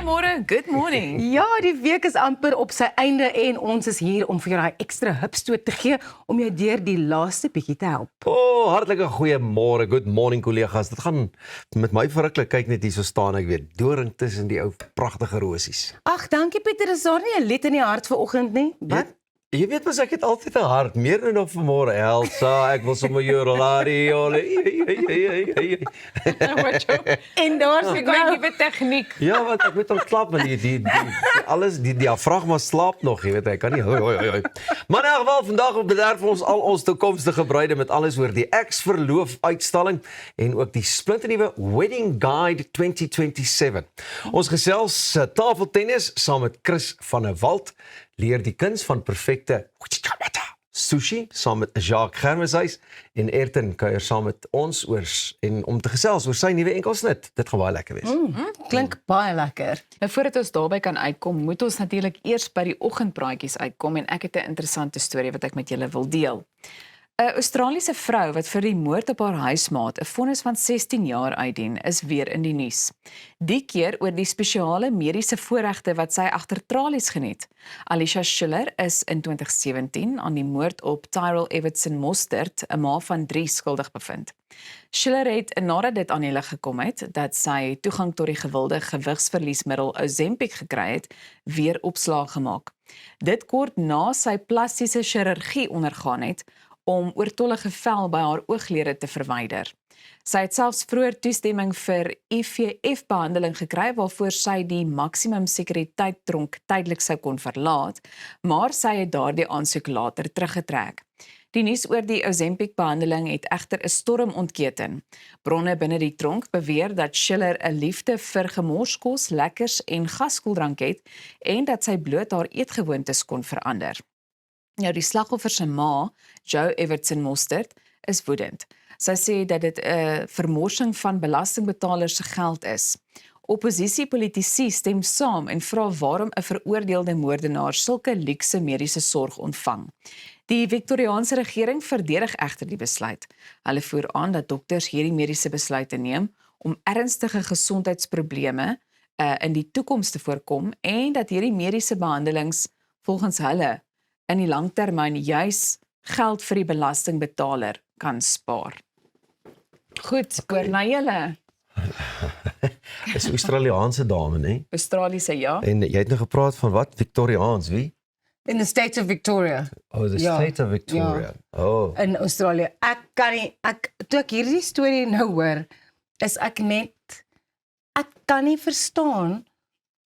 Goeiemôre, good morning. Ja, die week is amper op sy einde en ons is hier om vir jou daai ekstra hupstoot te gee om jou deur die laaste bietjie te help. Hartlike goeiemôre, good morning collega's. Dit gaan met my verruklik, kyk net hier so staan ek weer, doring tussen die ou pragtige rosies. Ag, dankie Pieter, is daar nie 'n lied in die hart vir oggend nie? Wat? Jy weet mos ek het altyd 'n hart, meer nou nog vanmôre. Elsa, ek wil sommer jorolariole. En daar's Ek kyk nuwe tegniek. Ja, want ek moet hom klap, maar die diafragma slaap nog, jy weet, hy kan nie hoi. Maar in elk geval, vandag bederf ons al ons toekomstige bruide met alles oor die ex-verloof uitstalling en ook die splinternuwe Wedding Guide 2027. Ons gesels tafeltennis saam met Chris van der Walt, leer die kuns van perfekte sushi saam met Jacques Germeshuis en Ayrton kuier saam met ons om te gesels oor sy nuwe enkelsnit. Dit gaan baie lekker wees. Klink baie lekker. Nou voordat ons daarby kan uitkom, moet ons natuurlik eers by die oggendpraatjies uitkom en ek het 'n interessante storie wat ek met julle wil deel. 'n Australiese vrou wat vir die moord op haar huismaat 'n vonnis van 16 jaar uitdien, is weer in die nuus. Die keer oor die spesiale mediese voorregte wat sy agter tralies geniet. Alicia Schiller is in 2017 aan die moord op Tyrell Everton Mostert, 'n ma van 3, skuldig bevind. Schiller het nadat dit aan die lig gekom het dat sy toegang tot die gewilde gewigsverliesmiddel Ozempic gekry het, weer opslae gemaak. Dit kort na sy plastiese chirurgie ondergaan het om oortollige vel by haar ooglede te verwyder. Sy het selfs vroeër toestemming vir IVF-behandeling gekry waarvoor sy die maksimum sekuriteitstronk tydelik sou kon verlaat, maar sy het daardie aansoek later teruggetrek. Die nuus oor die Ozempic-behandeling het egter 'n storm ontketen. Bronne binne die tronk beweer dat Schiller 'n liefde vir gemorskos, lekkers en gaskoeldrank het en dat sy bloot haar eetgewoontes kon verander. Nou, die slagoffer se ma, Jo Everton Mostert, is woedend. Sy sê dat dit 'n vermorsing van belastingbetalers se geld is. Opposisiepolitici stem saam en vra waarom 'n veroordeelde moordenaar sulke luukse mediese sorg ontvang. Die Victoriaanse regering verdedig egter die besluit. Hulle voer aan dat dokters hierdie mediese besluite neem om ernstige gesondheidsprobleme in die toekoms te voorkom en dat hierdie mediese behandelings volgens hulle in die langtermyn juis geld vir die belastingbetaler kan spaar. Goed, oor na julle. Is 'n Australiese dame, né? Australiese, ja. En jy het nou gepraat van wat? Victoriaans, wie? In the state of Victoria. Oh, the Ja, state of Victoria. Oh. In Australië. Ek kan nie, toe ek hierdie storie nou hoor, is ek kan nie verstaan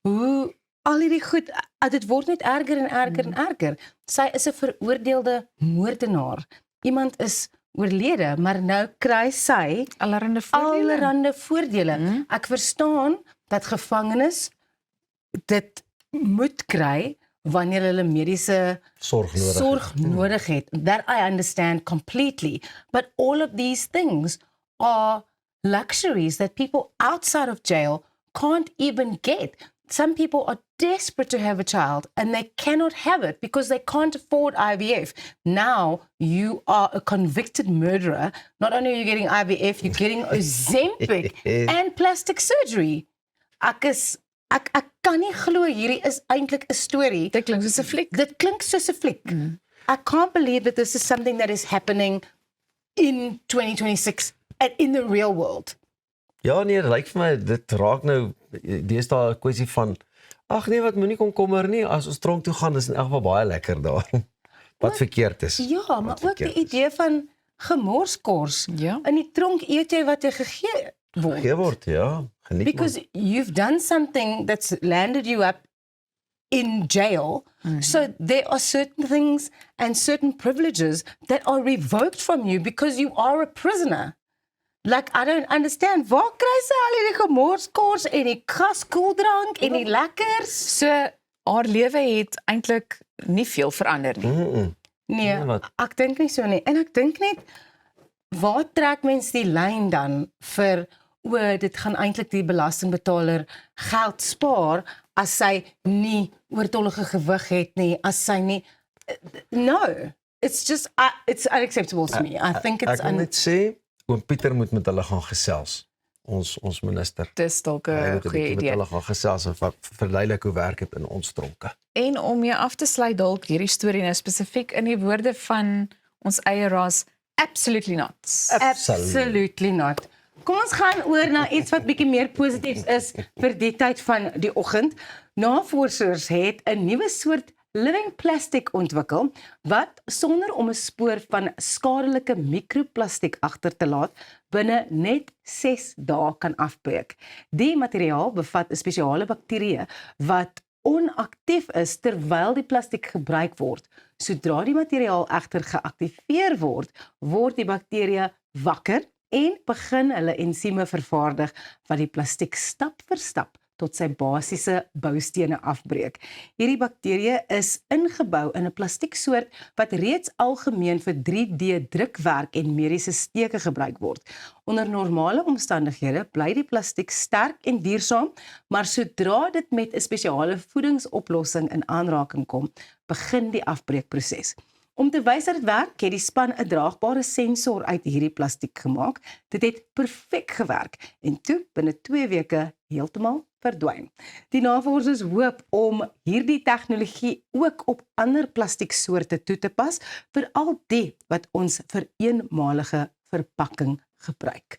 hoe al hierdie goed, dit word net erger en erger en erger. Sy is 'n veroordeelde moordenaar. Iemand is oorlede, maar nou kry sy allerhande voordele. Ek verstaan dat gevangenes dit moet kry wanneer hulle mediese sorg nodig het. That I understand completely. But all of these things are luxuries that people outside of jail can't even get. Some people are desperate to have a child and they cannot have it because they can't afford IVF. Now you are a convicted murderer. Not only are you getting IVF, you're getting Ozempic and plastic surgery. Ek kan nie glo hierdie is eintlik 'n storie. Dit klink soos 'n fliek. Dit klink soos 'n fliek. I can't believe that this is something that is happening in 2026 and in the real world. Ja nee, dit lyk vir my dit raak nou deesdae 'n kwessie van ag nee, wat moenie komkommer nie, as ons tronk toe gaan is in elk geval baie lekker daar. Wat verkeerd is. Ja, maar ook die idee van gemorskors. Ja. In die tronk eet jy wat jy gegee word. Ja, geniet Because you've done something that's landed you up in jail. So there are certain things and certain privileges that are revoked from you because you are a prisoner. Like, I don't understand. Waar kry sy al hierdie gemorskors en die gaskoeldrank en die lekkers? So, haar lewe het eintlik nie veel verander nie. Nee, wat? ek dink nie so nie. En ek dink net, waar trek mens die lyn dan vir, dit gaan eintlik die belastingbetaler geld spaar as sy nie oortollige gewig het nie, as sy nie... No, it's just, it's unacceptable to me. I think it's... Ek wil net sê, oom Pieter moet met hulle gaan gesels. ons minister. Dis dalk Hy 'n moet 'n goeie bietjie met idee. hulle gaan gesels en verduidelik hoe werk dit in ons tronke. En om jou af te sluit dalk hierdie storie nou spesifiek in die woorde van ons eie ras, absolutely not. Absolutely not. Kom ons gaan oor na iets wat bietjie meer positiefs is vir die tyd van die oggend. Navorsers het 'n nuwe soort living plastic ontwikkel wat sonder om 'n spoor van skadelike mikroplastiek agter te laat binne net 6 dae kan afbreek. Die materiaal bevat 'n spesiale bakterie wat onaktief is terwyl die plastiek gebruik word. Sodra die materiaal egter geaktiveer word, word die bakterie wakker en begin hulle ensieme vervaardig wat die plastiek stap vir stap tot sy basiese boustene afbreek. Hierdie bakterie is ingebou in 'n plastieksoort wat reeds algemeen vir 3D-drukwerk en mediese steke gebruik word. Onder normale omstandighede bly die plastiek sterk en duursaam, maar sodra dit met 'n spesiale voedingsoplossing in aanraking kom, begin die afbreekproses. Om te wys dat dit werk, het die span 'n draagbare sensor uit hierdie plastiek gemaak. Dit het perfek gewerk en toe binne 2 weke heeltemal verdwyn. Die navorsers hoop om hierdie tegnologie ook op ander plastieksoorte toe te pas, veral die wat ons vir eenmalige verpakking gebruik.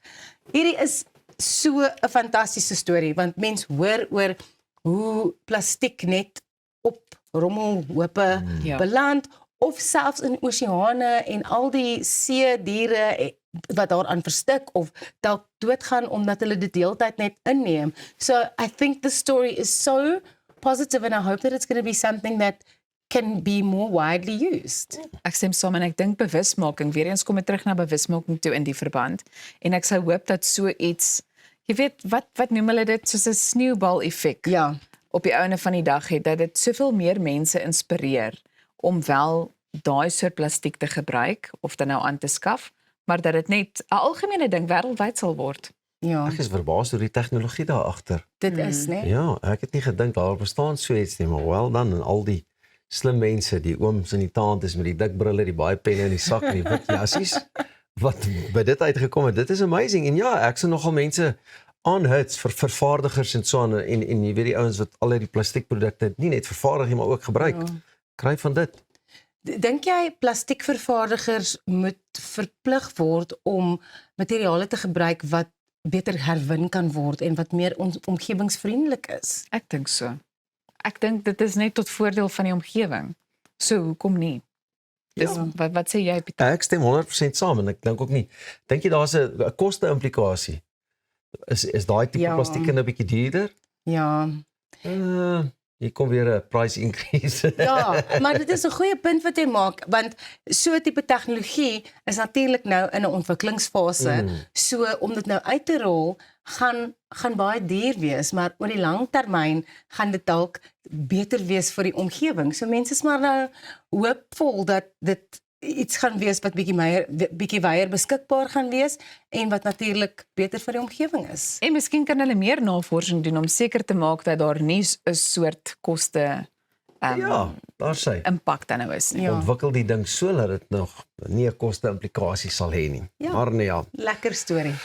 Hierdie is so 'n fantastiese storie want mens hoor oor hoe plastiek net op rommelhope beland of selfs in oseane en al die see diere wat daaraan verstik of dalk doodgaan omdat hulle dit deeltyd net inneem. So I think the story is so positive and I hope that it's going to be something that can be more widely used. Ek stem saam en ek dink bewusmaking, weer eens kom ek terug na bewusmaking toe in die verband en ek sou hoop dat so iets, jy weet, wat noem hulle dit, soos 'n sneeubal effek Ja. op die einde van die dag het, dat dit soveel meer mense inspireer om wel daai soort plastiek te gebruik of dan nou aan te skaf, maar dat dit net 'n algemene ding wêreldwyd sal word. Ja, Ek is verbaas oor die tegnologie daar agter. dit is, né? Ja, ek het nie gedink daar bestaan so iets nie, maar wel dan en al die slim mense, die ooms in die taand is met die dik brille, die baie penne in die sak en die wit jassies wat by dit uitgekom het. Dit is amazing en ja, ek sien nogal mense aanhits vir vervaardigers en so aan en jy weet die ouens wat al die plastiekprodukte nie net vervaardig nie, maar ook gebruik. Kry van dit. Dink jy plastiekvervaardigers moet verplig word om materiale te gebruik wat beter herwin kan word en wat meer omgewingsvriendelik is? Ek dink so. Ek dink dit is net tot voordeel van die omgewing. So hoekom nie? Dis, wat sê jy, Pieter? Ek stem 100% saam en ek dink ook nie. Dink jy daar's 'n koste-implikasie? Is daai tipe plastiek nou 'n bietjie duurder? Ja. Hier kom weer 'n price increase. Ja, maar dit is 'n goeie punt wat jy maak, want so 'n tipe tegnologie is natuurlik nou in 'n ontwikkelingsfase. So om dit nou uit te rol, gaan baie duur wees, maar oor die lang termyn gaan dit dalk beter wees vir die omgewing. So mense is maar nou hoopvol dat dit iets gaan wees wat bietjie wyer beskikbaar gaan wees en wat natuurlik beter vir die omgewing is. En miskien kan hulle meer navorsing doen om seker te maak dat daar nie 'n soort koste Ja, daar sê. impak dan nou is nie. Ja. Ontwikkel die ding so dat dit nog nie 'n koste-implikasie sal hê nie. Ja. Maar nee ja, Lekker storie.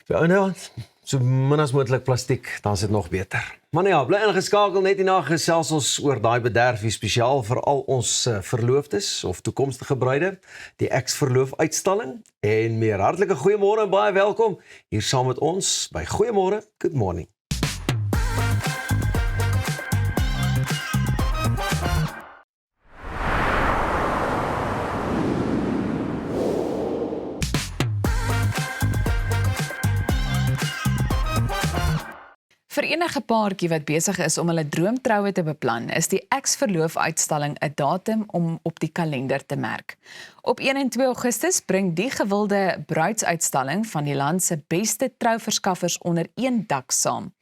vir nou so min as moontlik plastiek, dan is dit nog beter. Maar nee ja, bly ingeskakel net hierna gesels ons oor daai bederfie spesiaal vir al ons verloofdes of toekomstige bruide, die ex-verloof uitstalling en meer. Hartlike goeiemôre en baie welkom hier saam met ons by Goeiemôre, Good Morning. Vir enige paartjie wat besig is om hulle droomtroue te beplan, is die ex-verloof uitstalling 'n datum om op die kalender te merk. Op 1 en 2 Augustus bring die gewilde bruidsuitstalling van die land se beste trouverskaffers onder een dak saam.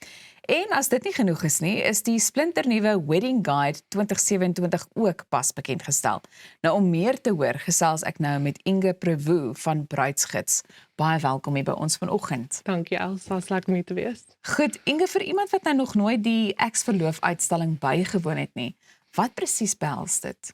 En as dit nie genoeg is nie, is die splinternuwe Wedding Guide 2027 ook pas bekend gestel. Nou om meer te hoor, gesels ek nou met Inge Prevost van Bruidsgids. Baie welkom hier by ons vanoggend. Dankie Elsa, is lekker om hier te wees. Goed, Inge, vir iemand wat nou nog nooit die ex-verloof uitstalling bygewoon het nie, Wat presies behels dit?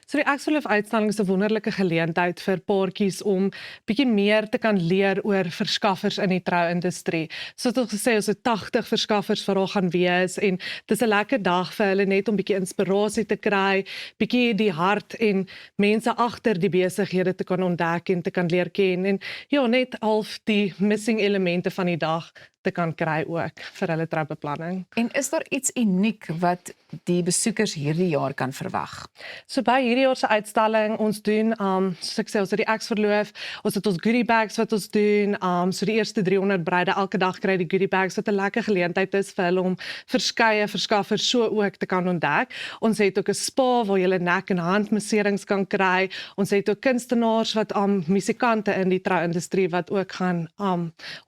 So die Eksverloof uitstalling is 'n wonderlike geleentheid vir paartjies om bietjie meer te kan leer oor verskaffers in die trouindustrie. Soos ons gesê, ons het 80 verskaffers wat daar gaan wees en dis 'n lekker dag vir hulle net om bietjie inspirasie te kry, bietjie die hart en mense agter die besighede te kan ontdek en te kan leer ken en ja, net half die missing elemente van die dag te kan kry ook vir hulle troubeplanning. En is daar iets uniek wat die besoekers hierdie jaar kan verwag? So by hierdie jaar se uitstalling, ons doen soos ek sê, ons het die Eksverloof, ons het ons goodie bags wat ons doen, so die eerste 300 bruide elke dag kry die goodie bags wat 'n lekker geleentheid is vir hulle om verskeie verskaffers so ook te kan ontdek. Ons het ook 'n spa waar jy nek en handmasserings kan kry. Ons het ook kunstenaars wat musikante in die trouindustrie wat ook gaan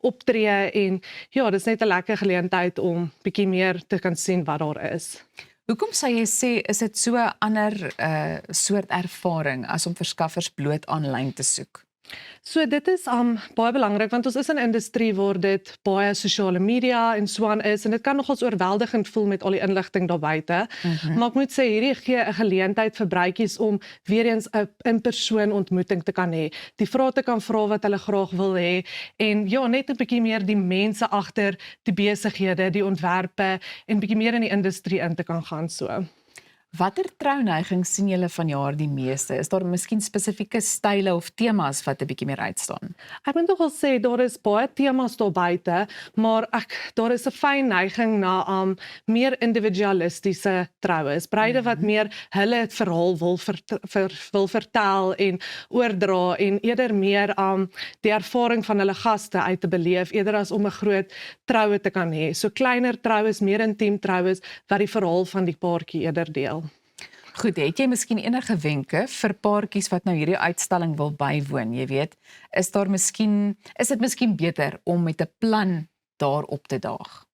optree en ja, dis net 'n lekker geleentheid om bietjie meer te kan sien wat daar is. Hoekom sou jy sê is dit so 'n ander soort ervaring as om verskaffers bloot aanlyn te soek? So dit is baie belangrik want ons is in 'n industrie waar dit baie sosiale media en so aan is en dit kan nogals oorweldigend voel met al die inligting daar buite. Maar ek moet sê hierdie gee 'n geleentheid vir bruidjies om weer eens 'n in-persoon ontmoeting te kan hê. Die vrae te kan vra wat hulle graag wil hê en ja, net 'n bietjie meer die mense agter die besighede, die ontwerpe en bietjie meer in die industrie in te kan gaan so. Watter trouneigings sien julle vanjaar die meeste? Is daar miskien spesifieke style of temas wat 'n bietjie meer uitstaan? Ek moet nogal sê daar is baie temas daar buite, maar daar is 'n fyn neiging na meer individualistiese troues. Bruide wat meer hulle verhaal wil vertel en oordra en eerder meer die ervaring van hulle gaste uit te beleef eerder as om 'n groot troue te kan hê. So kleiner troues, meer intiem troues wat die verhaal van die paartjie eerder deel. Goed, het jy miskien enige wenke vir paartjies wat nou hierdie uitstalling wil bywoon? Jy weet, is dit miskien beter om met 'n plan daarop te daag?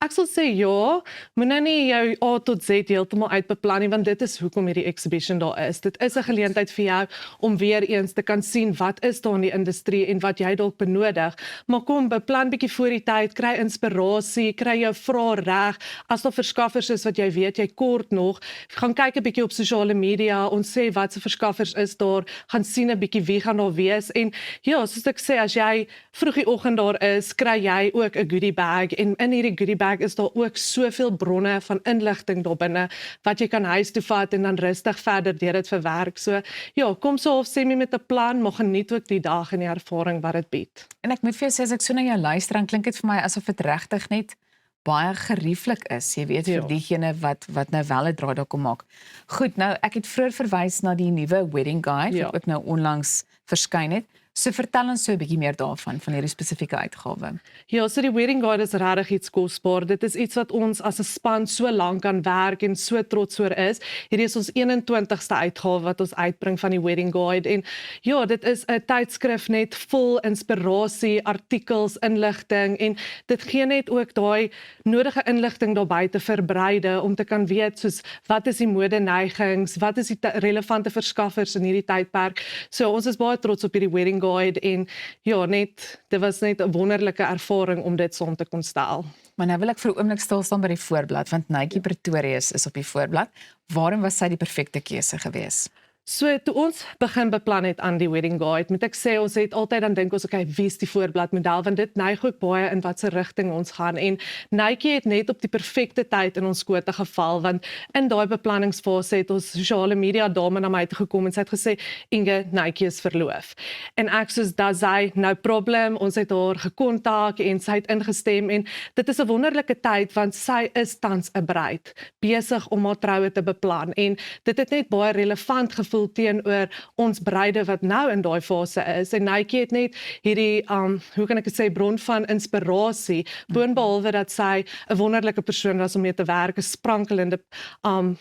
Ek sal sê ja, moet nou nie jou A tot Z heeltemal uitbeplan nie, want dit is hoekom hierdie exhibition daar is. Dit is 'n geleentheid vir jou om weer eens te kan sien wat is daar in die industrie en wat jy dalk benodig. Maar kom, beplan bietjie voor die tyd, kry inspirasie, kry jou vrae reg. As daar verskaffers is wat jy weet jy kort nog, gaan kyk 'n bietjie op sosiale media, ons sê wat se verskaffers is daar, gaan sien 'n bietjie wie gaan daar wees en ja, soos ek sê, as jy vroeg die oggend daar is, kry jy ook 'n goodie bag en in hierdie goodie bag is daar ook soveel bronne van inligting daar binne wat jy kan huis toe vat en dan rustig verder deur dit verwerk. So ja, kom so half semi met 'n plan, maar geniet ook die dag en die ervaring wat dit bied. En ek moet vir jou sê as ek so na jou luister, dan klink dit vir my asof dit regtig net baie gerieflik is, jy weet, vir diegene wat nou wel 'n draai daar kom maak. Goed, nou ek het vroeër verwys na die nuwe wedding guide wat ook nou onlangs verskyn het. So vertel ons so 'n bietjie meer daarvan, van hierdie spesifieke uitgawe. Ja, so die wedding guide is regtig iets kosbaar. Dit is iets wat ons as 'n span so lank aan werk en so trots oor is. Hierdie is ons 21ste uitgawe wat ons uitbring van die wedding guide en ja, dit is 'n tydskrif net vol inspirasie, artikels, inligting en dit gee net ook daai nodige inligting daar buite vir bruide om te kan weet soos wat is die modeneigings, wat is die relevante verskaffers in hierdie tydperk. So ons is baie trots op hierdie wedding guide en ja, dit was net 'n wonderlike ervaring om dit saam te kon stel. Maar nou wil ek vir 'n oomblik stil staan by die voorblad, want Netjie Pretorius is op die voorblad. Waarom was sy die perfekte keuse gewees? So toe ons begin beplan het aan die wedding guide, moet ek sê ons het altyd dan dink ons okay, wie is die voorbladmodel want dit neig ook baie in watter rigting ons gaan en Netjie het net op die perfekte tyd in ons skote geval want in daai beplanningsfase het ons sosiale media dame na my toe gekom en sy het gesê Inge, Netjie is verloof. En ek soos dis hy no problem, ons het haar gekontak en sy het ingestem en dit is 'n wonderlike tyd want sy is tans 'n bruid besig om haar troue te beplan en dit het net baie relevant gevoel teenoor ons bruide wat nou in daai fase is en Netjie het net hierdie hoe kan ek dit sê bron van inspirasie boonbehalwe dat sy 'n wonderlike persoon was om mee te werk, 'n sprankelende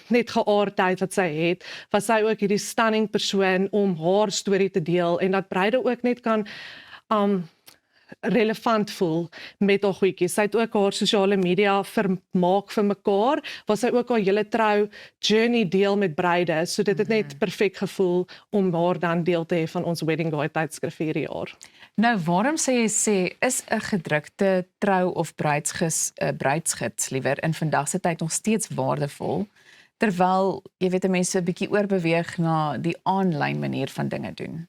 net geaardheid wat sy het, was sy ook hierdie stunning persoon om haar storie te deel en dat bruide ook net kan relevant voel met haar goedjies. Sy het ook haar sosiale media vermaak vir mekaar, waar sy ook haar hele trou journey deel met bruide, so dit het net perfek gevoel om haar dan deel te hê van ons wedding guide tydskrif hierdie jaar. Nou, waarom sê jy is 'n gedrukte trou of bruidsgids liewer in vandag se tyd nog steeds waardevol terwyl jy weet mense 'n bietjie oorbeweeg na die aanlyn manier van dinge doen.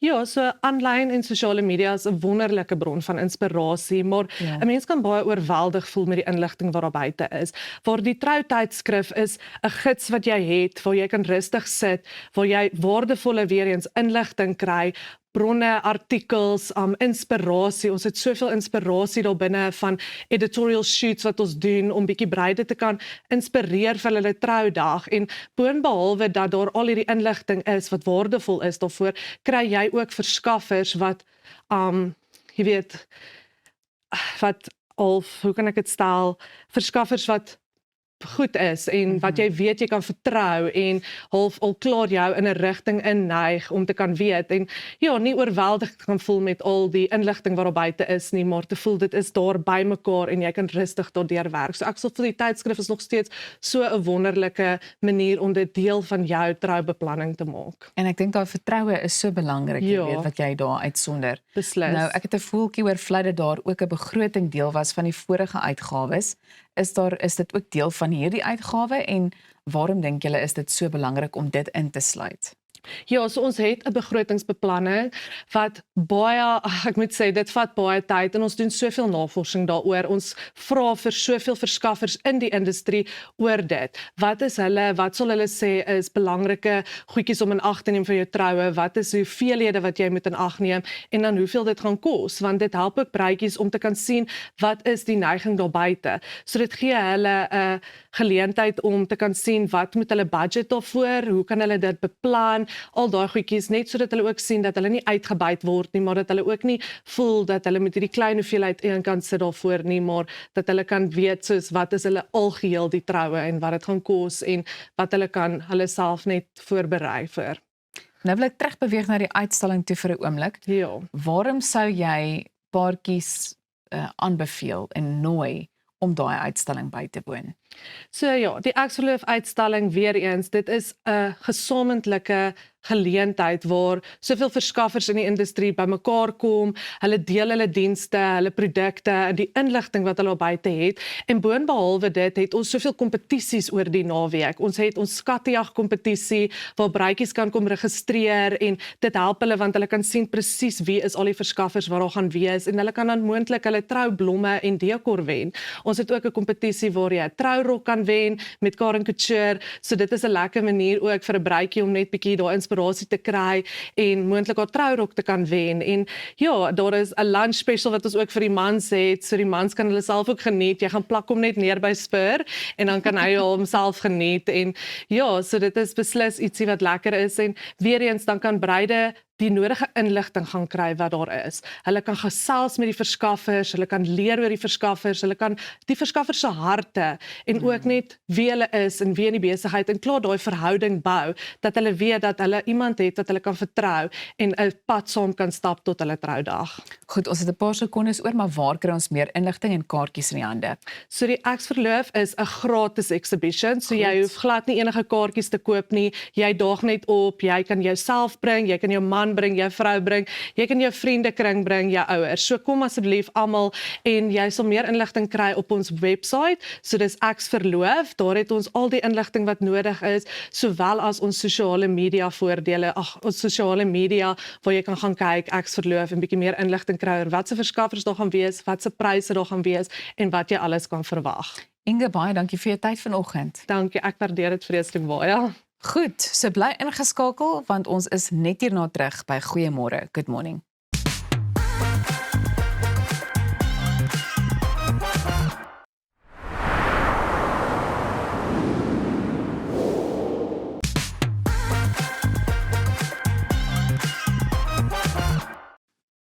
Ja, so aanlyn en sosiale media is 'n wonderlike bron van inspirasie, maar Ja. 'n mens kan baie oorweldig voel met die inligting wat daar buite is. Waar die Trou-tydskrif is 'n gids wat jy het, waar jy kan rustig sit, waar jy waardevolle weer eens inligting kry, bronne, artikels, inspirasie. Ons het soveel inspirasie daar binne van editorial shoots wat ons doen om bietjie bruide te kan inspireer vir hulle troudag en boonbehalwe dat daar al hierdie inligting is wat waardevol is daarvoor, kry jy ook verskaffers wat jy weet hoe kan ek dit stel, verskaffers wat goed is en wat jy weet jy kan vertrou en half al klaar jou in 'n rigting inneig om te kan weet en ja, nie oorweldig kan voel met al die inligting wat daar buite is nie, maar te voel dit is daar by mekaar en jy kan rustig daardeur werk. So ek sal vir die tydskrif is nog steeds so 'n wonderlike manier om dit deel van jou troubeplanning te maak. En ek dink daai vertroue is so belangrik, jy Ja. weet wat jy daar uitsonder. Beslis. Nou, ek het 'n voeltjie oorvlei dat daar ook 'n begroting deel was van die vorige uitgawes. Is dit ook deel van hierdie uitgawe en waarom dink julle is dit so belangrik om dit in te sluit? Ja, so ons het 'n begrotingsbeplanning wat baie, ek moet sê, dit vat baie tyd en ons doen soveel navorsing daaroor. Ons vra vir soveel verskaffers in die industrie oor dit. Wat sal hulle sê is belangrike goedjies om in ag te neem vir jou troue? Wat is die hoeveelhede wat jy moet in ag neem en dan hoeveel dit gaan kos? Want dit help ook bruidjies om te kan sien wat is die neiging daar buite. So dit gee hulle 'n geleentheid om te kan sien wat moet hulle budget daarvoor, hoe kan hulle dit beplan? Al daai goedjies net sodat hulle ook sien dat hulle nie uitgebuit word nie, maar dat hulle ook nie voel dat hulle met hierdie klein hoeveelheid eenkant sit daarvoor nie, maar dat hulle kan weet soos wat is hulle algeheel die troue en wat dit gaan kos en wat hulle kan hulle self net voorberei vir. Nou wil ek terugbeweeg na die uitstalling toe vir 'n oomblik. Ja. Waarom sou jy paartjies aanbeveel en nooi om daai uitstalling by te woon? So ja, die Ek Verloof uitstalling weer eens, dit is 'n gesamentlike geleentheid waar soveel verskaffers in die industrie bymekaar kom, hulle deel hulle dienste, hulle produkte en die inligting wat hulle buite het en boonbehalwe dit het ons soveel kompetisies oor die naweek. Ons het ons skattejag kompetisie waar bruidjies kan kom registreer en dit help hulle want hulle kan sien presies wie is al die verskaffers wat daar gaan wees en hulle kan dan moontlik hulle troublomme en dekor wen. Ons het ook 'n kompetisie waar jy 'n trourok kan wen met Karen Couture, so dit is 'n lekker manier ook vir 'n bruidjie om net bietjie daar inspirasie te kry en moontlik haar trourok te kan wen. En ja, daar is 'n lunch special wat ons ook vir die mans het, so die mans kan hulle self ook geniet. Jy gaan plak hom net neer by Spur en dan kan hy homself geniet en ja, so dit is beslis ietsie wat lekker is en weer eens dan kan bruide die nodige inligting gaan kry wat daar is. Hulle kan gesels met die verskaffers, hulle kan leer oor die verskaffers, hulle kan die verskaffers se harte en ook net wie hulle is en wie in die besigheid en klaar daai verhouding bou, dat hulle weet dat hulle iemand het wat hulle kan vertrou en 'n pad saam kan stap tot hulle troudag. Goed, ons het 'n paar sekondes oor, maar waar kry ons meer inligting en kaartjies in die hande? So die Ek Verloof is 'n gratis exhibition, so jy hoef glad nie enige kaartjies te koop nie. Jy daag net op, jy kan jouself bring, jy kan jou man bring, jou vrou bring, jy kan jou vriendekring bring, jou ouers. So kom asseblief almal en jy sal meer inligting kry op ons webwerf. So dis Ek Verloof, daar het ons al die inligting wat nodig is, sowel as ons sosiale media voordele, ons sosiale media waar jy kan gaan kyk Ek Verloof en bietjie meer inligting kry oor wat se verskaffers daar gaan wees, wat se pryse daar gaan wees en wat jy alles kan verwag. Inge, baie dankie vir jou tyd vanoggend. Dankie, ek waardeer dit vreeslik baie. Goed, so bly ingeskakel want ons is net hierna terug by Goeiemôre. Good morning.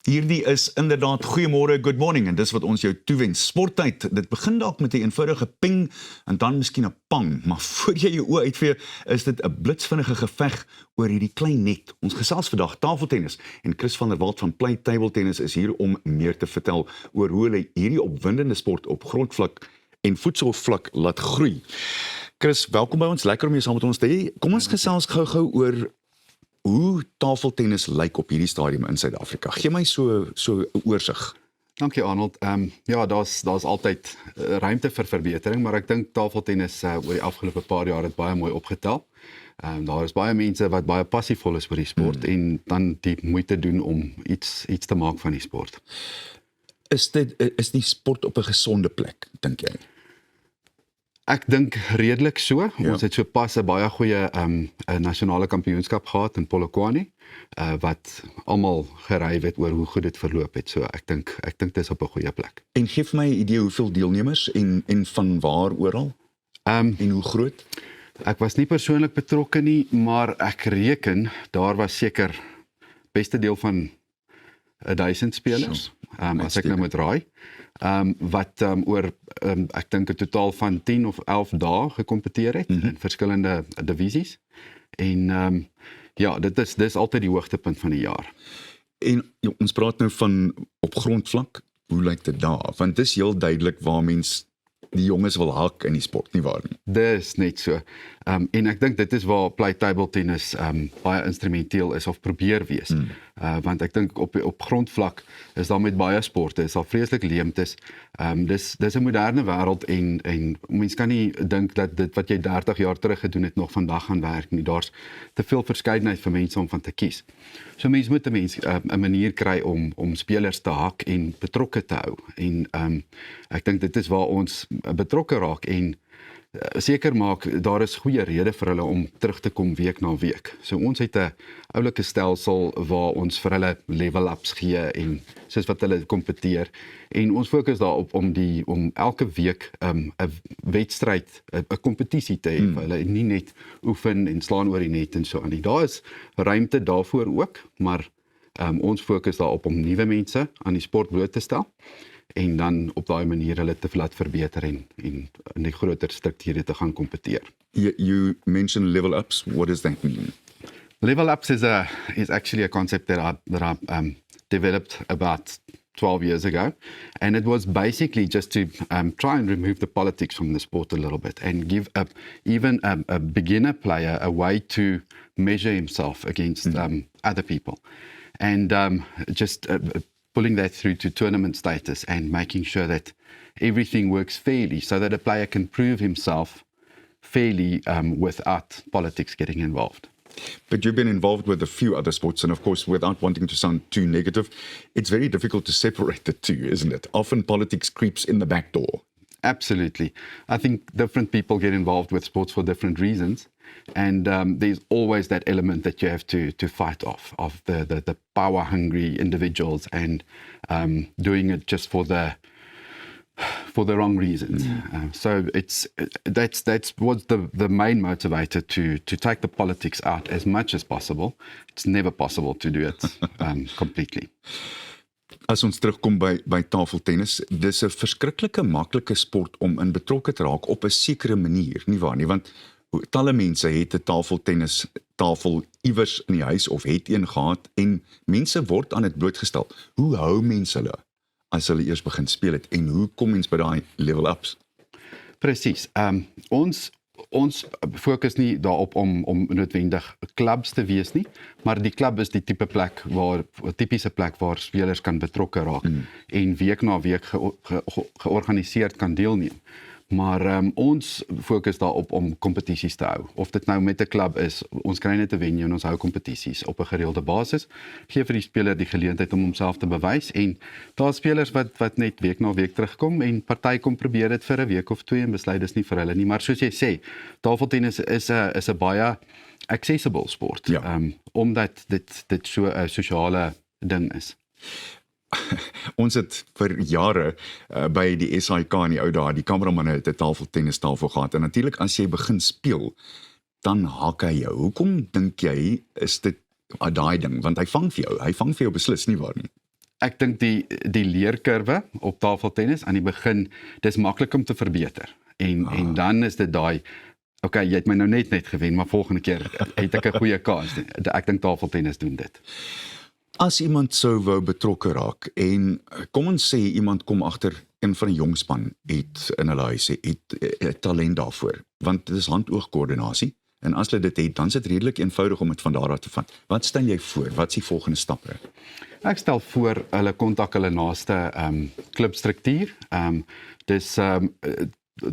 Hierdie is inderdaad Goeiemôre, good morning en dis wat ons jou toewens. Sporttyd, dit begin dalk met 'n eenvoudige ping en dan miskien 'n pang, maar voor jy jou oë uitvee, is dit 'n blitsvinnige geveg oor hierdie klein net. Ons gesels vandag tafeltennis en Chris van der Walt van Play Table Tennis is hier om meer te vertel oor hoe hulle hierdie opwindende sport op grondvlak en voetsoolvlak laat groei. Chris, welkom by ons, lekker om jou saam met ons te hê. Kom ons gesels gou-gou oor hoe tafeltennis lyk op hierdie stadium in Suid-Afrika. Gee my so 'n oorsig. Dankie Arnold. Ja, daar's altyd ruimte vir verbetering, maar ek dink tafeltennis oor die afgelope paar jaar het baie mooi opgetel. Daar is baie mense wat baie passievol is oor die sport en dan die moeite doen om iets te maak van die sport. Is die sport op 'n gesonde plek, dink jy? Ek dink redelik so. Ja. Ons het so pas 'n baie goeie 'n nasionale kampioenskap gehad in Polokwane wat almal geryf het oor hoe goed dit verloop het. So ek dink dis op 'n goeie plek. En gee vir my 'n idee hoeveel deelnemers en van waar oral? En hoe groot? Ek was nie persoonlik betrokke nie, maar ek reken daar was seker beste deel van 1000 spelers. As ek nou moet raai. Wat oor ek dink 'n totaal van 10 of 11 dae gekompeteer het in verskillende divisies. En ja, dis altyd die hoogtepunt van die jaar. En ons praat nou van op grondvlak. Hoe lyk dit daar? Want dit is heel duidelik waar mens die jonges wil hak in die sport, nie waar nie? Dis net so. En ek dink dit is waar play table tennis baie instrumenteel is of probeer wees. Want ek dink op grondvlak is daar met baie sporte, is daar vreeslik leemtes. Dis 'n moderne wêreld en mens kan nie dink dat dit wat jy 30 jaar terug gedoen het nog vandag gaan werk nie. Daar's te veel verskeidenheid vir mense om van te kies. So mens moet 'n manier kry om spelers te hak en betrokke te hou. En ek dink dit is waar ons betrokke raak en seker maak daar is goeie redes vir hulle om terug te kom week na week. So ons het 'n oulike stelsel waar ons vir hulle level ups gee en soos wat hulle kompeteer en ons fokus daarop om elke week 'n wedstryd, 'n kompetisie te hê. Hulle nie net oefen en slaan oor die net en so aan nie. Daar is ruimte daarvoor ook, maar ons fokus daarop om nuwe mense aan die sport bloot te stel. En dan op daai manier hulle te laat verbeter en in die groter strukture te gaan kompeteer. You mentioned level ups. What does that mean? Level ups is actually a concept that I developed about 12 years ago, and it was basically just to try and remove the politics from the sport a little bit and give even a beginner player a way to measure himself against other people, and just pulling that through to tournament status and making sure that everything works fairly so that a player can prove himself fairly without politics getting involved. But you've been involved with a few other sports, and of course, without wanting to sound too negative, it's very difficult to separate the two, isn't it? Often politics creeps in the back door. Absolutely. I think different people get involved with sports for different reasons. And there's always that element that you have to fight off, of the power-hungry individuals and doing it just for the wrong reasons. So that's what's the main motivator to take the politics out as much as possible. It's never possible to do it completely. As ons terugkom by tafeltennis, dis 'n verskriklike maklike sport om in betrokke te raak op 'n sekere manier, nie waar nie? Want talle mense het 'n tafeltennis tafel iewers in die huis of het een gehad en mense word aan dit blootgestel. Hoe hou mense hulle as hulle eers begin speel het en hoe kom mens by daai level ups? Presies. Ons fokus nie daarop om noodwendig clubs te wees nie, maar die klub is die tipe plek waar 'n tipiese plek waar spelers kan betrokke raak en week na week georganiseerd kan deelneem. Maar ons fokus daarop om kompetisies te hou. Of dit nou met 'n klub is, ons kry net 'n venue en ons hou kompetisies op 'n gereelde basis. Gee vir die speler die geleentheid om homself te bewys en daar spelers wat net week na week terugkom en party kom probeer dit vir 'n week of 2 en besluit dis nie vir hulle nie. Maar soos jy sê, tafeltennis is 'n baie accessible sport. Ja. Omdat dit so 'n sosiale ding is. Ons het vir jare by die SAIK in die ou dae, die kameramanne het 'n tafeltennistafel gehad en natuurlik as jy begin speel, dan hak hy jou. Hoekom dink jy is dit daai ding? Want hy vang vir jou beslis nie waar nie. Ek dink die leerkurwe op tafeltennis aan die begin, dis maklik om te verbeter. En dan is dit daai okay, jy het my nou net gewen, maar volgende keer het ek 'n goeie kans. Ek dink tafeltennis doen dit. As iemand sou wou betrokke raak en kom ons sê iemand kom agter een van die jong span het in hulle huis het talent daarvoor, want dit is hand-oog-koördinasie en as hulle dit het, dan is dit redelik eenvoudig om dit van daar af te vat. Wat stel jy voor? Wat is die volgende stappe? Ek stel voor hulle kontak hulle naaste klubstruktuur. Dis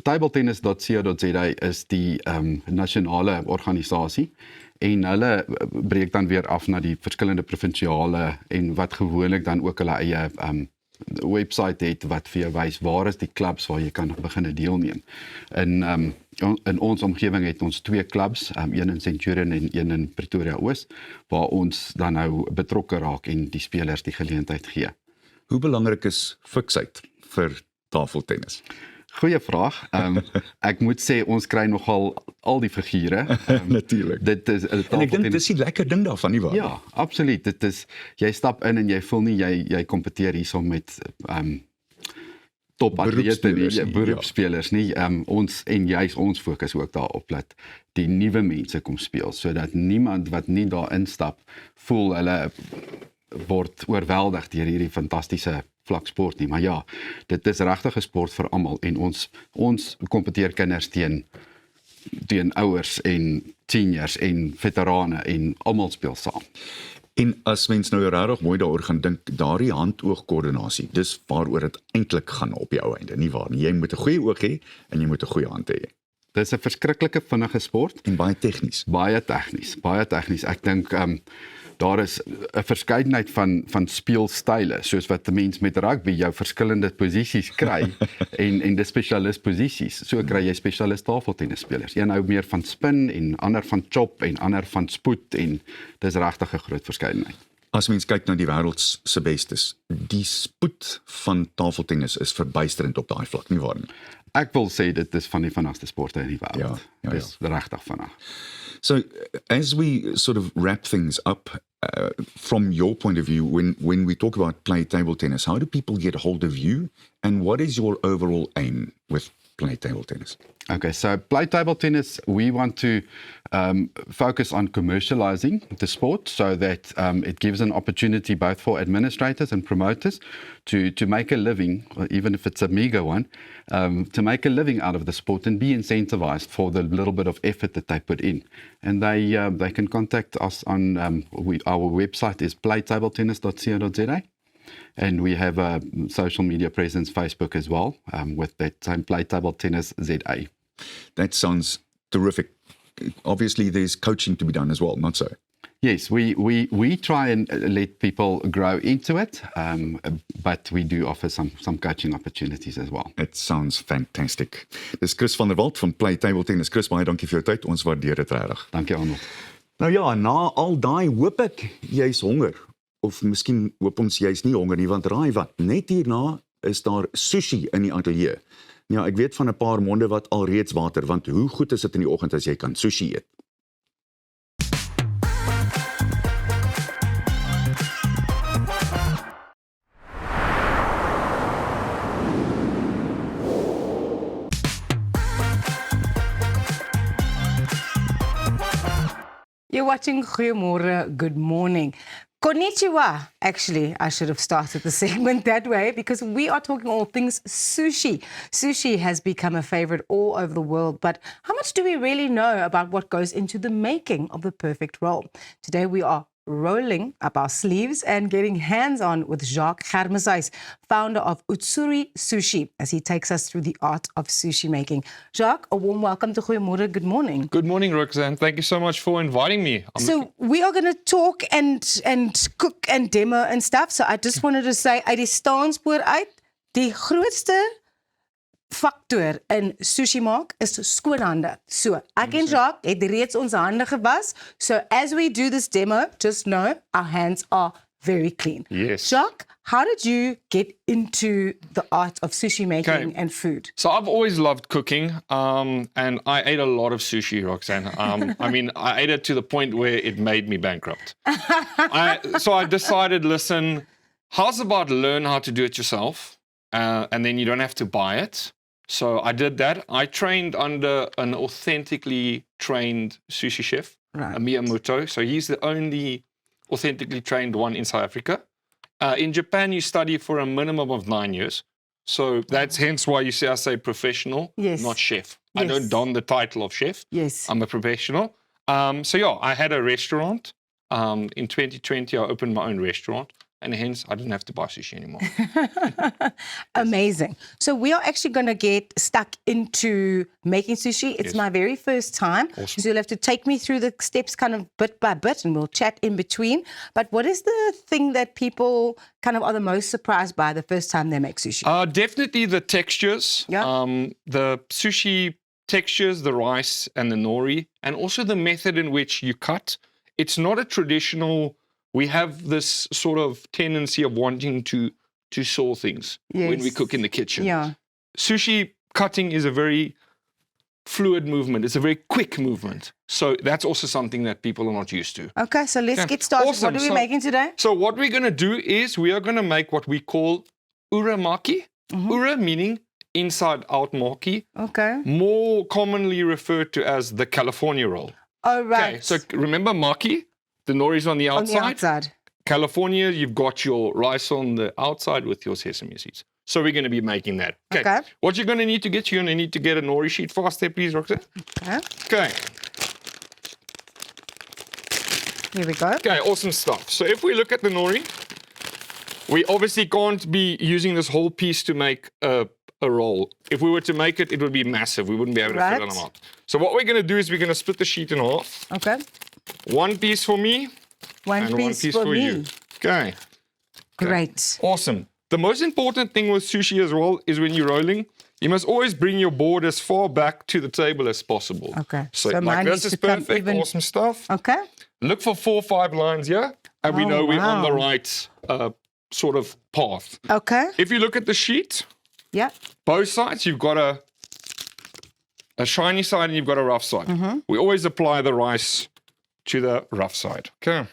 tabletennis.co.za is die nasionale organisasie en hulle breek dan weer af na die verskillende provinsiale en wat gewoonlik dan ook hulle eie website het wat vir jou wys waar is die klubs waar jy kan begin deelneem. In ons omgewing het ons 2 klubs, een in Centurion en een in Pretoria Oos, waar ons dan nou betrokke raak en die spelers die geleentheid gee. Hoe belangrik is fiksheid vir tafeltennis? Goeie vraag. Ek moet sê ons kry nogal al die figure. Natuurlik. Dit is En ek dink dis die lekker ding daarvan nie waar? Ja, absoluut. Dit is jy stap in en jy voel nie jy kompeteer hierso met top atlete nie, beroepsspelers nie. Ons en juis ons fokus ook daarop dat die nuwe mense kom speel sodat niemand wat nie daar instap voel hulle word oorweldig deur hierdie fantastiese vlaksport nie, maar ja, dit is regtig 'n sport vir almal en ons kompeteer kinders teen ouers en seniors en veterane en almal speel saam. En as mens nou regtig mooi daaroor gaan dink, daardie hand-oog-koördinasie, dis waaroor dit eintlik gaan op die ou einde, nie waar nie? Jy moet 'n goeie oog hê en jy moet 'n goeie hand hê. Dis 'n verskriklike vinnige sport En baie tegnies. Baie tegnies. Ek dink daar is 'n verskeidenheid van speelstyle, soos wat 'n mens met rugby jou verskillende posisies kry en die spesialistposisies. So kry jy spesialist tafeltennisspelers. Een hou meer van spin en ander van chop en ander van spoed en dis regtig 'n groot verskeidenheid. As mens kyk na die wêreld se bestes, die spoed van tafeltennis is verbuisterend op daai vlak, nie waar nie? Ek wil sê dit is van die vinnigste sporte in die wêreld. Ja. Dis regtig vinnig. So, as we sort of wrap things up, from your point of view, when we talk about play table tennis, how do people get hold of you, and what is your overall aim with play table tennis? Okay, so play table tennis, we want to focus on commercializing the sport so that it gives an opportunity both for administrators and promoters to make a living, even if it's a meager one, to make a living out of the sport and be incentivized for the little bit of effort that they put in. And they can contact us on, our website is playtabletennis.co.za. And we have a social media presence, Facebook as well, with that same Play Table Tennis ZA. That sounds terrific. Obviously, there's coaching to be done as well, not so? Yes, we try and let people grow into it, but we do offer some coaching opportunities as well. It sounds fantastic. Dis Chris van der Walt van Play Table Tennis. Chris, baie dankie vir jou tyd. Ons waardeer dit regtig. Dankie Arnold. Nou ja, na al daai hoop ek jy's honger. Of miskien hoop ons jy's nie honger nie, want raai wat, net hierna is daar sushi in die ateljee. Ja, ek weet van 'n paar monde wat alreeds water, want hoe goed is dit in die oggend as jy kan sushi eet? You're watching Goeiemorgen, Good Morning. Konnichiwa. Actually, I should have started the segment that way because we are talking all things sushi. Sushi has become a favorite all over the world, but how much do we really know about what goes into the making of the perfect roll? Today we are rolling up our sleeves and getting hands-on with Jacques Germeshuis, founder of Utsuri Sushi, as he takes us through the art of sushi making. Jacques, a warm welcome to Goeiemorgen, Good Morning. Good morning, Roxanne. Thank you so much for inviting me. So we are going to talk and cook and demo and stuff. So I just wanted to say, uit die staanspoor uit, die grootste faktor in sushi maak is skoon hande. So ek en Jacques het reeds ons hande gewas. So as we do this demo, just know our hands are very clean. Yes. Jacques, how did you get into the art of sushi making Okay. and food? So I've always loved cooking, and I ate a lot of sushi, Roxanne. I mean, I ate it to the point where it made me bankrupt. So I decided, listen, how's about learn how to do it yourself, and then you don't have to buy it. So I did that. I trained under an authentically trained sushi chef, Right. Miyamoto. So he's the only authentically trained one in South Africa. In Japan, you study for a minimum of 9 years. So that's hence why you see I say professional, Yes. not chef. I Yes. don't don the title of chef. Yes. I'm a professional. So yeah, I had a restaurant. In 2020, I opened my own restaurant. and hence I didn't have to buy sushi anymore. Amazing. So we are actually going to get stuck into making sushi. It's Yes. my very first time. Awesome. So you'll have to take me through the steps kind of bit by bit and we'll chat in between. But what is the thing that people kind of are the most surprised by the first time they make sushi? Definitely the textures. Yeah. The sushi textures, the rice and the nori, and also the method in which you cut. It's not a traditional. We have this sort of tendency of wanting to saw things when we Yes. cook in the kitchen. Yeah. Sushi cutting is a very fluid movement. It's a very quick movement. So that's also something that people are not used to. Okay, so let's Okay. get started. Awesome. What are we So- making today? So what we're going to do is we are going to make what we call uramaki. Ura meaning inside out maki, Okay. more commonly referred to as the California roll. All right. Okay, so remember maki? The nori's on the on outside. the outside. California, you've got your rice on the outside with your sesame seeds. So we're going to be making that. Okay. What you're going to need to get, you're going to need to get a nori sheet fast there, please, Roxanne. Okay. Okay. Here we go. Okay, awesome stuff. So if we look at the nori, we obviously can't be using this whole piece to make a roll. If we were to make it, it would be massive. We wouldn't be able to fit it on Right. a mouth. So what we're going to do is we're going to split the sheet in half. Okay. One piece for me One and piece, one piece for, for me. you. Okay, Great. awesome. The most important thing with sushi as well is when you're rolling, you must always bring your board as far back to the table as possible. Okay. So, So like mine this needs is to come perfect, even- awesome stuff. Okay. Look for 4 or 5 lines here, and we Oh, know we're on the wow. right sort of path. Okay. If you look at the sheet, Yeah. both sides, you've got a shiny side and you've got a rough side. Mm-hmm. We always apply the rice to the rough side. Okay.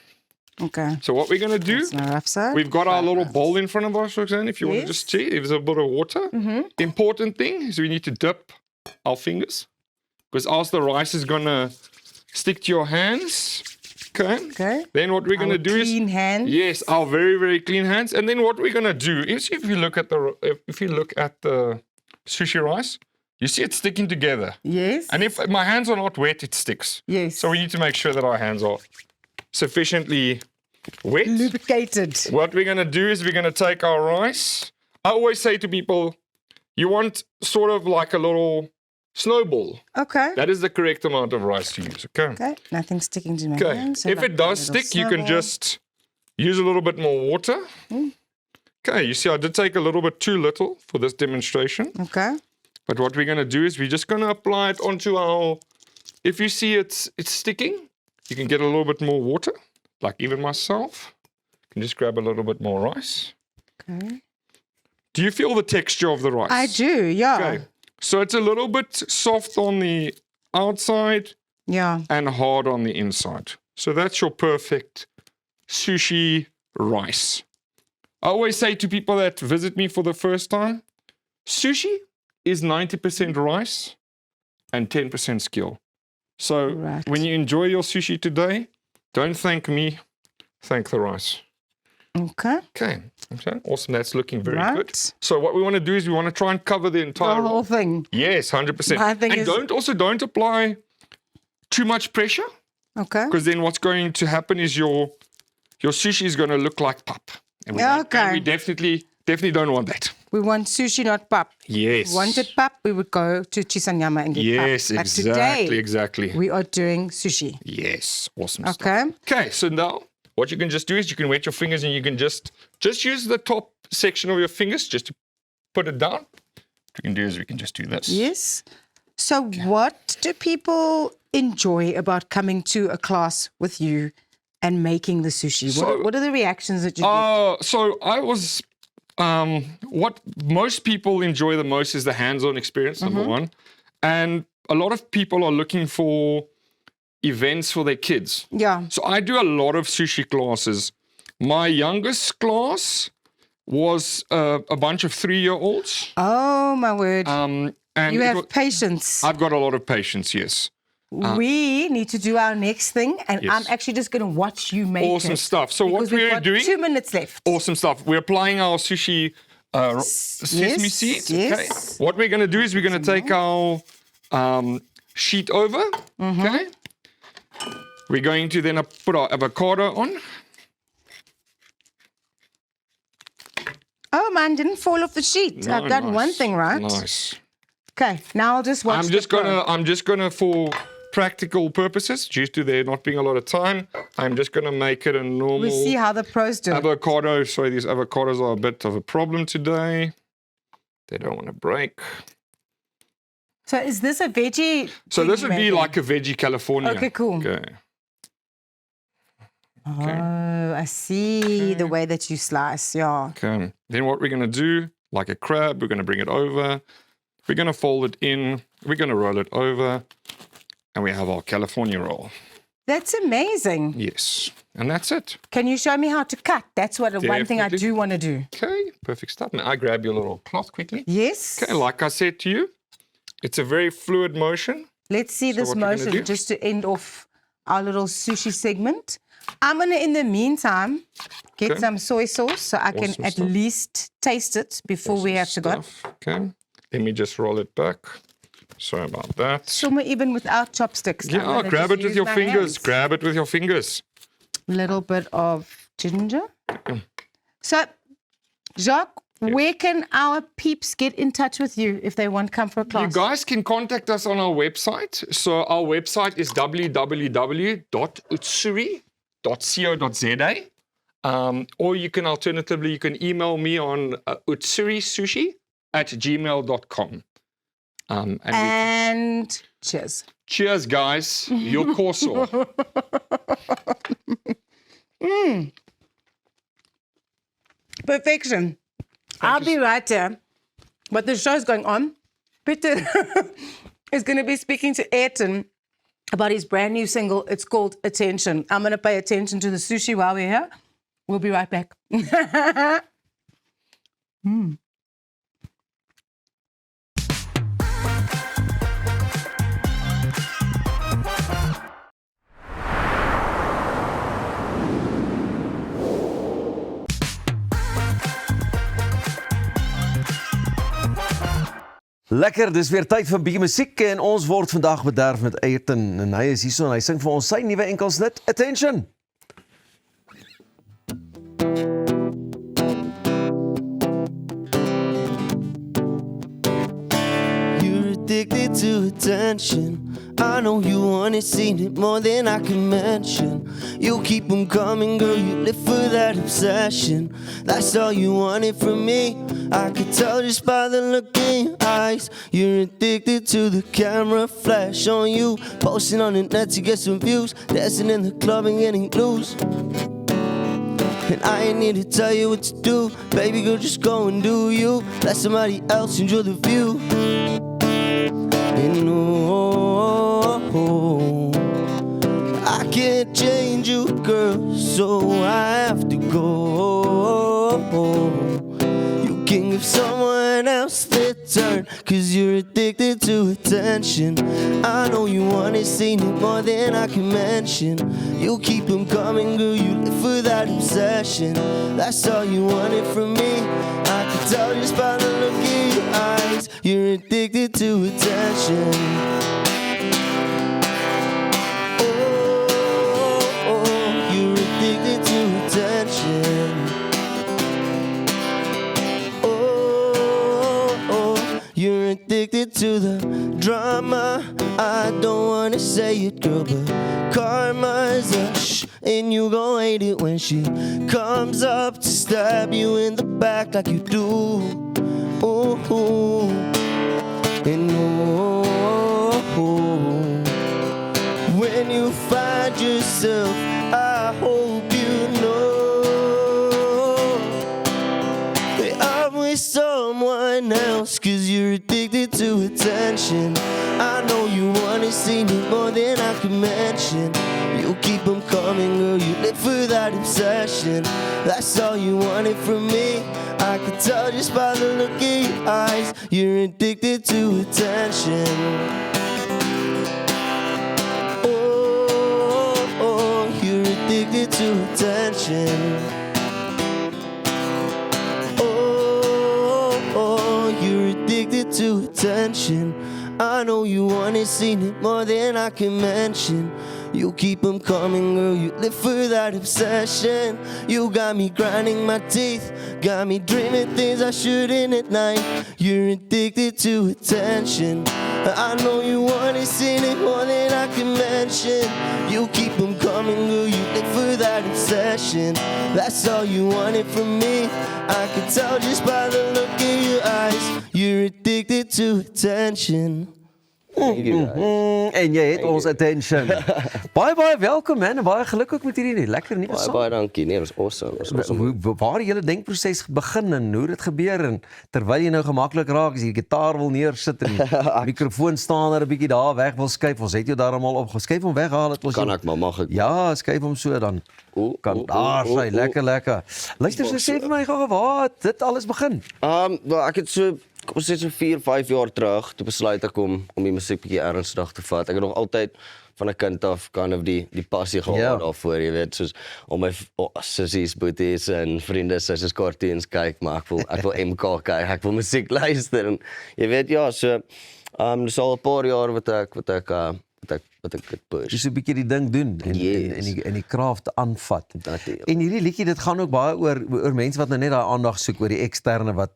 Okay. So what we're going to do, It's my rough side. we've got our little bowl in front of us, Roxanne, if you want to just Yes. see. There's a bit of water. The important thing is we need to dip our fingers because as the rice is going to stick to your hands. Okay. Okay. Then what we're going to Our do clean is hands. yes, our very very clean hands. And then what we're going to do is if you look at the sushi rice, you see it sticking together. Yes. And if my hands are not wet, it sticks. Yes. So we need to make sure that our hands are sufficiently wet. lubricated. What we're going to do is we're going to take our rice. I always say to people, you want sort of like a little snowball. Okay. That is the correct amount of rice to use. Okay. Okay. Nothing sticking to my Okay. hands. so If like it a does little stick, you can snowball. just use a little bit more water. Okay. You see, I did take a little bit too little for this demonstration. Okay. But what we're going to do is we're just going to apply it onto our. If you see it's sticking, you can get a little bit more water. Like even myself, can just grab a little bit more rice. Okay. Do you feel the texture of the rice? I do. Yeah. Okay. So it's a little bit soft on the outside Yeah. and hard on the inside. So that's your perfect sushi rice. I always say to people that visit me for the first time, sushi is 90% rice and 10% skill. So Right. when you enjoy your sushi today, don't thank me, thank the rice. Okay. Okay. Awesome. That's looking very Right. good. So what we want to do is we want to try and cover the The entire whole thing. Yes, 100%. My thing And is- don't apply too much pressure Okay. because then what's going to happen is your sushi is going to look like pap. And we, Yeah, don't- and okay. we definitely don't want that. We want sushi, not pap. Yes. Wanted pap, we would go to Chisanyama and get Yes, pap. But exactly, today, exactly. we are doing sushi. Yes, awesome stuff. Okay. Okay, so now what you can just do is you can wet your fingers and you can just use the top section of your fingers just to put it down. What we can do is we can just do this. Yes. So, what do people enjoy about coming to a class with you and making the sushi? So- What are the reactions that you get? So I was, what most people enjoy the most is the hands-on experience, number one. And a lot of people are looking for events for their kids. Yeah. So I do a lot of sushi classes. My youngest class was a bunch of 3-year-olds. Oh, my word. And you it have wa- patience. I've got a lot of patience, yes. We need to do our next thing, and Yes. I'm actually just going to watch you make Awesome it. stuff. So what because we've we're got doing- 2 minutes left. Awesome stuff. We're applying our sushi sesame yes, seeds. yes. Okay. What we're going to do is we're going to take our sheet over. Okay. We're going to then put our avocado on. Oh, mine didn't fall off the sheet. I've done one thing right. Nice. Okay, now I'll just watch. I'm just gonna for practical purposes, due to there not being a lot of time, I'm just gonna make it a normal We see how the pros do it. avocado. Sorry, these avocados are a bit of a problem today. They don't want to break. So is this a veggie? So this would be maybe? like a veggie California. Okay, cool. Okay. Oh, I see the way that you slice. Yeah. Okay. Then what we're gonna do, like a crab, we're gonna bring it over. We're gonna fold it in. We're gonna roll it over, and we have our California roll. That's amazing. Yes, and that's it. Can you show me how to cut? That's what one thing I Definitely. do want to do. Okay, perfect stuff. Now I grab your little cloth quickly. Yes. Okay, like I said to you, it's a very fluid motion. Let's see So this what we're gonna motion do- just to end off our little sushi segment. I'm going to, in the meantime, get Okay. some soy sauce so I can Awesome at stuff. least taste it before we have to go. Stuff. Okay, let me just roll it back. Sorry about that. Some even without chopsticks. I'm Yeah, gonna grab just it with use your my fingers. hands. Grab it with your fingers. Little bit of ginger. So, Jacques, where can our peeps get in touch with you if they want to come for a You class? guys can contact us on our website. So our website is www.utsuri.co.za. Or you can alternatively, you can email me on utsurisushi@gmail.com. And And cheers. cheers, guys. Your corso. Perfection. I'll be right there. But the show's going on. Peter is going to be speaking to Ayrton about his brand new single. It's called Attention. I'm going to pay attention to the sushi while we're here. We'll be right back. Lekker, dis weer tyd vir bietjie musiek en ons word vandag bederf met Ayrton en hy is hierso en hy sing vir ons sy nuwe enkelsnit Attention. You're addicted to attention. I know you want it, seen it more than I can mention. You keep them coming, girl, you live for that obsession. That's all you wanted from me. I could tell just by the look in your eyes. You're addicted to the camera flash on you. Posting on the net to get some views. Dancing in the club and getting loose. And I ain't need to tell you what to do. Baby girl, just go and do you. Let somebody else enjoy the view. And I can't change you, girl, so I have to go. You can give someone else their turn, 'cause you're addicted to attention. I know you want it, seen it more than I can mention. You keep them coming, girl, you live for that obsession. That's all you wanted from me. I can tell just by the look in your eyes. You're addicted to attention. You're addicted to attention. You're addicted to the drama. I don't wanna say it, girl, but karma's a shh, and you gon' hate it when she comes up to stab you in the back like you do. Ooh, and when you find yourself, I hope you know that I'm with someone else, 'cause you're addicted to attention. I know you want it, seen it more than I can mention. You keep them coming, girl, you live for that obsession. That's all you wanted from me. I could tell just by the look in your eyes. You're addicted to attention. You're addicted to attention. You're addicted to attention. I know you wanna seen it more than I can mention. You keep them coming, girl, you live for that obsession. You got me grinding my teeth, got me dreaming things I shouldn't at night. You're addicted to attention. I know you wanna seen it more than I can mention. You keep them coming, girl, you live for that obsession. That's all you wanted from me, I can tell just by the look in your eyes. You're addicted to attention. Thank you guys. En jy het ons attention. Baie welkom man, en baie geluk ook met hierdie lekker nuwe sang. Baie dankie. Nee, dat is awesome. Dat is awesome. Waar die hele denkproses begin en hoe dit gebeur en terwyl jy nou gemaklik raak as jy die gitaar wil neersit en die mikrofoon staan er 'n bietjie daar weg wil skuif, ons het jou daar almal opgeskuif om weghaal het ons. Kan ek maar mag ek? Ja, skuif hom so dan. Kan daar sy lekker. Luister, sê vir my gou waar het dit alles begin? Wel ek het so kom ons sê so 4-5 jaar terug toe besluit ek om die musiek bietjie ernstig te vat. Ek het nog altyd van 'n kind af kind of die passie gehad daarvoor, jy weet, soos om my sissies, boeties en vriende soos cartoons kyk, maar ek wil MK kyk, ek wil musiek luister en jy weet ja, so dis al 'n paar jaar wat ek dit push. Jy so 'n bietjie die ding doen en die craft aanvat. En hierdie liedjie dit gaan ook baie oor mense wat nou net daai aandag soek oor die eksterne wat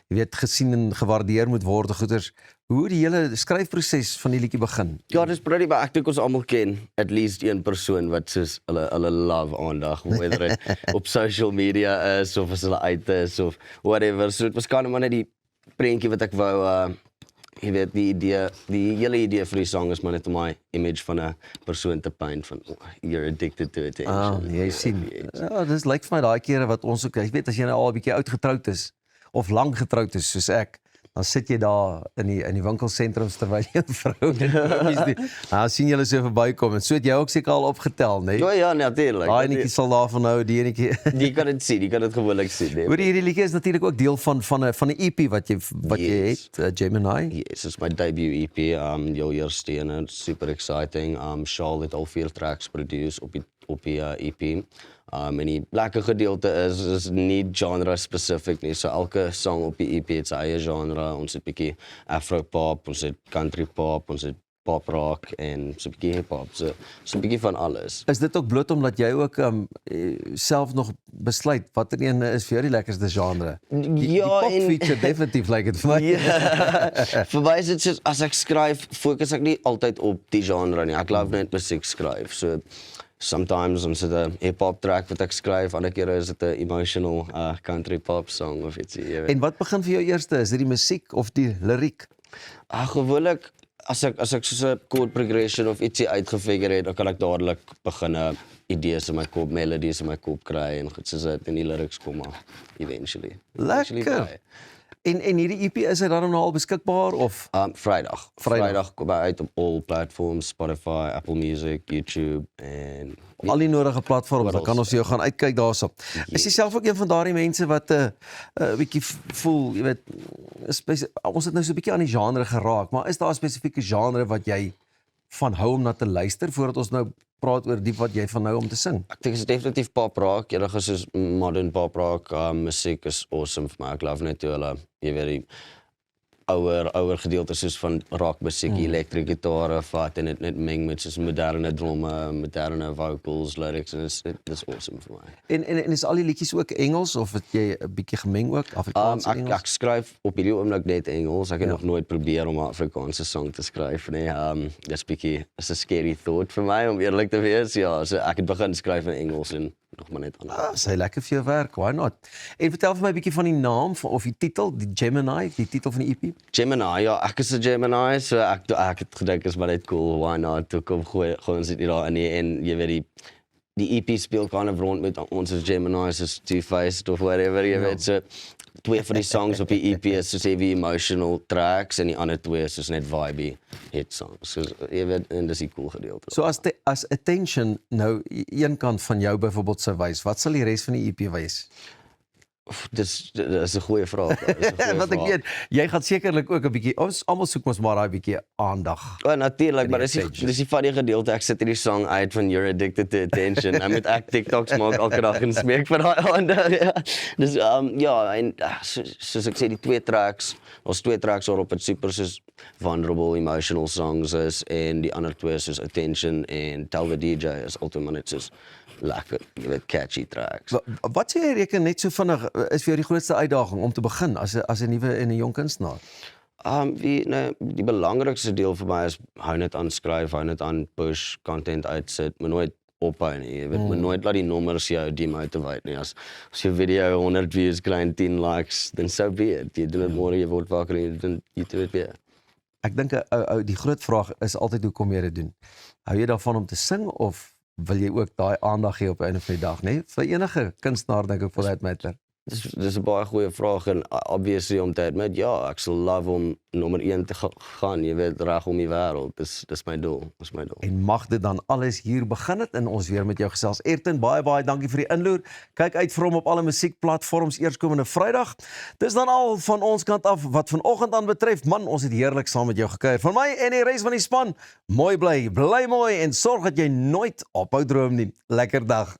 jy weet gesien en gewaardeer moet word, goeters. Hoe die hele skryfproses van die liedjie begin? Ja, dis pretty, maar ek dink ons almal ken at least een persoon wat soos hulle love aandag, whether it op social media is of as hulle uit is of whatever. So dit was kind of maar net die prentjie wat ek wou jy weet, die hele idee vir die song is maar net om my image van 'n persoon te paint van you're addicted to attention. Jy sien. Ja, dis lyk vir my daai kere wat ons ook, jy weet as jy nou al 'n bietjie oud getroud is of lank getroud is soos ek, dan sit jy daar in die winkelsentrums terwyl jy 'n vrou dan sien julle so verbykom en so het jy ook seker al opgetel, né? Ja, natuurlik. Daai enetjie sal daar van nou, die enetjie. Jy kan dit sien, jy kan dit gewoonlik sien. Hoor hierdie liedjie is natuurlik ook deel van 'n EP wat jy het, Gemini. Yes, it's my debut EP, jou eerste en super exciting. Charles het al 4 tracks produced op die EP. En die lekker gedeelte is nie genre specific nie, so elke song op die EP het sy eie genre, ons het bietjie afro-pop, ons het country pop, ons het pop rock en so 'n bietjie hip-hop, so 'n bietjie van alles. Is dit ook bloot omdat jy ook self nog besluit watter een is vir jou die lekkerste genre? Die pop feature definitief like it vir my. Ja, vir my is dit soos, as ek skryf, fokus ek nie altyd op die genre nie, ek love net musiek skryf, so sometimes ons het 'n hip-hop track wat ek skryf, ander kere is dit 'n emotional country pop song of ietsie. En wat begin vir jou eerste? Is dit die musiek of die liriek? Gewoonlik as ek so 'n chord progression of ietsie uitgefigure het, dan kan ek dadelik begin idees in my kop, melodies in my kop kry en goed soos dit in die lyrics kom maar eventually. Lekker. En hierdie EP is dit dan nou al beskikbaar of Vrydag kom hy uit op all platforms, Spotify, Apple Music, YouTube en al die nodige platforms, dan kan ons jou gaan uitkyk daarso. Is jy self ook een van daardie mense wat 'n bietjie voel, jy weet, ons het nou so 'n bietjie aan die genre geraak, maar is daar 'n spesifieke genre wat jy van hou om na te luister voordat ons nou praat oor die wat jy van hou om te sing? Ek dink dit is definitief pop rock, enige soos modern pop rock, musiek is awesome vir my. Ek love net hoe hulle, jy weet die ouer gedeeltes soos van rock musiek, elektrische gitare vat en dit net meng met soos moderne drumme, moderne vocals, lyrics en dit is awesome vir my. En is al die liedjies ook Engels of het jy 'n bietjie gemeng ook Afrikaans en Engels? Ek skryf op hierdie oomblik net Engels. Ek het nog nooit probeer om 'n Afrikaanse song te skryf nie. Dis 'n scary thought vir my om eerlik te wees. Ja, so ek het begin skryf in Engels en nog maar net aan. Sy lekker vir jou werk, why not? En vertel vir my 'n bietjie van die naam of die titel, die Gemini, die titel van die EP. Gemini, ja, ek is 'n Gemini, so ek het gedink is maar net cool, why not? Toe kom gooi ons dit daar in en jy weet die EP speel kind of rond met ons as Geminis as Two-Faced of whatever, jy weet, so 2 van die songs op die EP is soos heavy emotional tracks en die ander 2 is soos net vibey hit songs. So jy weet, en dis die cool gedeelte. So as Attention nou een kant van jou byvoorbeeld sou wys, wat sal die res van die EP wys? Dis 'n goeie vraag. Dis 'n goeie Want ek vraag. weet, jy gaan sekerlik ook 'n bietjie, ons almal soek mos maar daai bietjie aandag. O, natuurlik, maar dis attention. die funny gedeelte. Ek sit hierdie song uit van You're Addicted to Attention. En met ek TikToks maak elke dag en smeek vir daai aandag. Ja. Dus ja, en soos ek sê, die twee tracks, ons twee tracks waarop dit super soos vulnerable, emotional songs is en die ander twee soos Attention en Tell the DJ is altyd net soos lekker, jy weet, catchy tracks. Wat sê jy reken net so vinnig is vir jou die grootste uitdaging om te begin as 'n nuwe en 'n jong kunstenaar? Die belangrikste deel vir my is hou net aan skryf, hou net aan push, content uitsit, maar nooit ophou nie. Jy weet, maar nooit laat die nommers jou demotivate nie. As jou video 100 views kry en 10 likes, then so be it. Jy doen dit môre, jy word wakker en jy doen dit weer. Ek dink die groot vraag is altyd hoe kom jy dit doen? Hou jy daarvan om te sing of wil jy ook daai aandag gee op die einde van die dag, nee? Vir enige kunstenaar dink ek for that matter. Dis 'n baie goeie vraag en obviously om te admit, ja, ek sal love om nommer 1 te gaan, jy weet, reg om die wêreld. Dis my doel, dis my doel. En mag dit dan alles hier begin het en ons weer met jou gesels. Ayrton, baie dankie vir die inloer. Kyk uit vir hom op alle musiekplatforms eerskomende Vrydag. Dis dan al van ons kant af wat vanoggend aan betref. Man, ons het heerlik saam met jou gekuier. Van my en die res van die span, mooi bly mooi en sorg dat jy nooit ophou droom nie. Lekker dag.